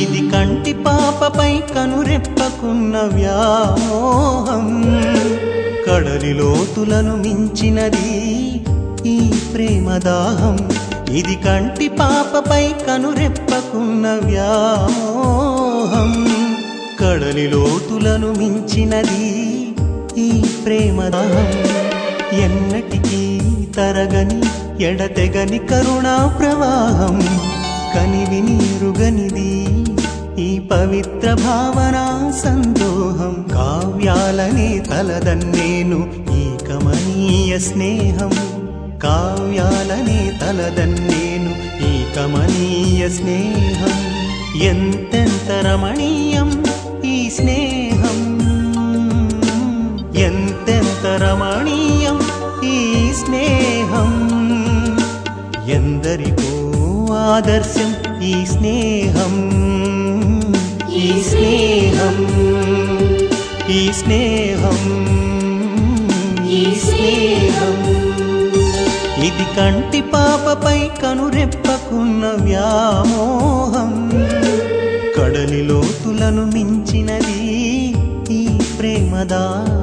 ఇది కంటి పాపపై కనురెప్పకున్న వ్యామోహం, కడలి లోతులను మించినది ఈ ప్రేమదాహం. ఇది కంటి పాపపై కనురెప్పకున్న వ్యామోహం, కడలి లోతులను మించినది ఈ ప్రేమదాహం. ఎన్నటికీ తరగని ఎడతెగని కరుణా ప్రవాహం, కనివిని ఎరుగనిది ఈ పవిత్ర భావన సందోహం. కావ్యాలనే తలదన్నేను ఈ కమనీయ స్నేహం, కావ్యాలనే తలదన్నేను ఈ కమనీయ స్నేహం. ఎంతెంత రమణీయం ఈ స్నేహం, ఎంతెంత రమణీయం ఈ స్నేహం. ఎందరికో ఆదర్శం ఈ స్నేహం, ఈ స్నేహం, ఈ స్నేహం, ఈ స్నేహం. ఇది కంటి పాపపై కనురెప్పకున్న వ్యామోహం, కడలి లోతులను మించినది ఈ ప్రేమదాహం.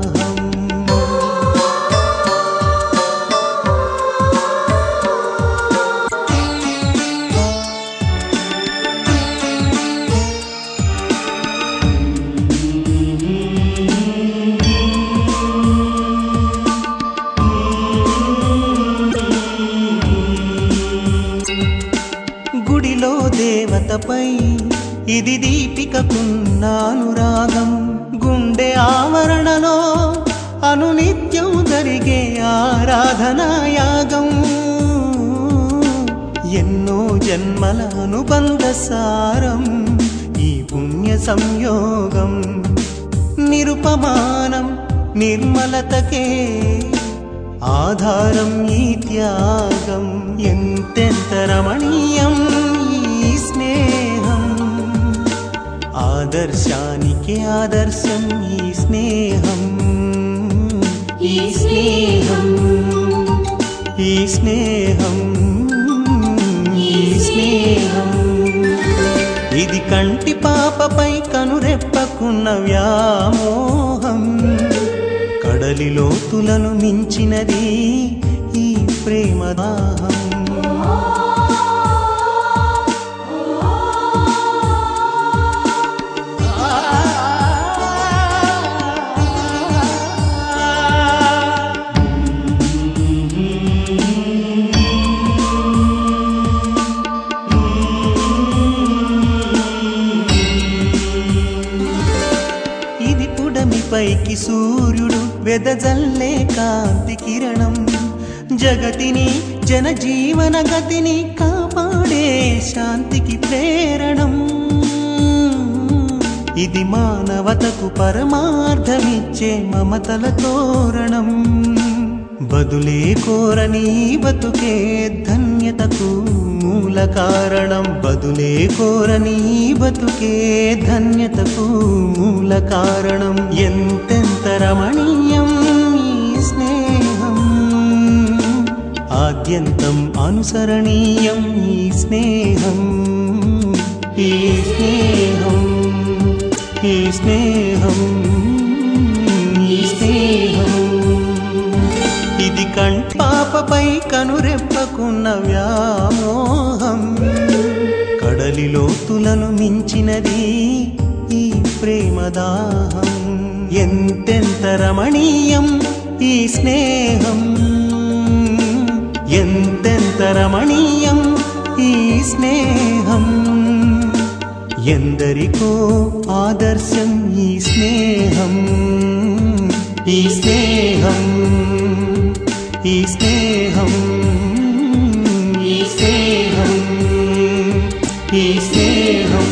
గుడిలో దేవతపై ఇది దీపికకున్న అనురాగం, గుండె ఆవరణలో అనునిత్యం జరిగే ఆరాధనాయాగం. ఎన్నో జన్మల అనుబంధ సారం ఈ పుణ్య సంయోగం. నిరుపమానం నిర్మలతకే ఆధారం ఈ త్యాగం. ఎంతెంత రమణీయం ఈ స్నేహం, ఆదర్శానికి ఆదర్శం ఈ స్నేహం, ఈ స్నేహం, ఈ స్నేహం, ఈ స్నేహం. ఇది కంటి పాపపై కనురెప్పకున్న వ్యామోహం, కడలి లోతులను మించినది ఈ ప్రేమదాహం. ఇది పుడమిపైకి సూర్యుడు వెదజల్లే కాంతి కిరణం, జగతిని జనజీవన గతిని కాపాడే శాంతికి ప్రేరణం. ఇది మానవతకు పరమార్థమిచ్చే మమతల తోరణం, బదులే కోరని బతుకే ధన్యతకు మూల కారణం. బదులే కోరని బతుకే ధన్యతకు మూల కారణం. ఎంతెంత రమణీయం ఈ స్నేహం, ఆద్యంతం అనుసరణీయం ఈ స్నేహం, ఈ స్నేహం, ఈ స్నేహం, ఈ స్నేహం. ఇది కంటి పాపపై కనురెప్పకున్న వ్యామోహం, కడలి లోతులను మించినది ఈ ప్రేమదాహం. ఎంతెంత రమణీయం ఈ స్నేహం, ఎంతెంత రమణీయం ఈ స్నేహం. ఎందరికో ఆదర్శం ఈ స్నేహం, ఈ స్నేహం ఈ స్నేహం ఈ స్నేహం ఈ స్నేహం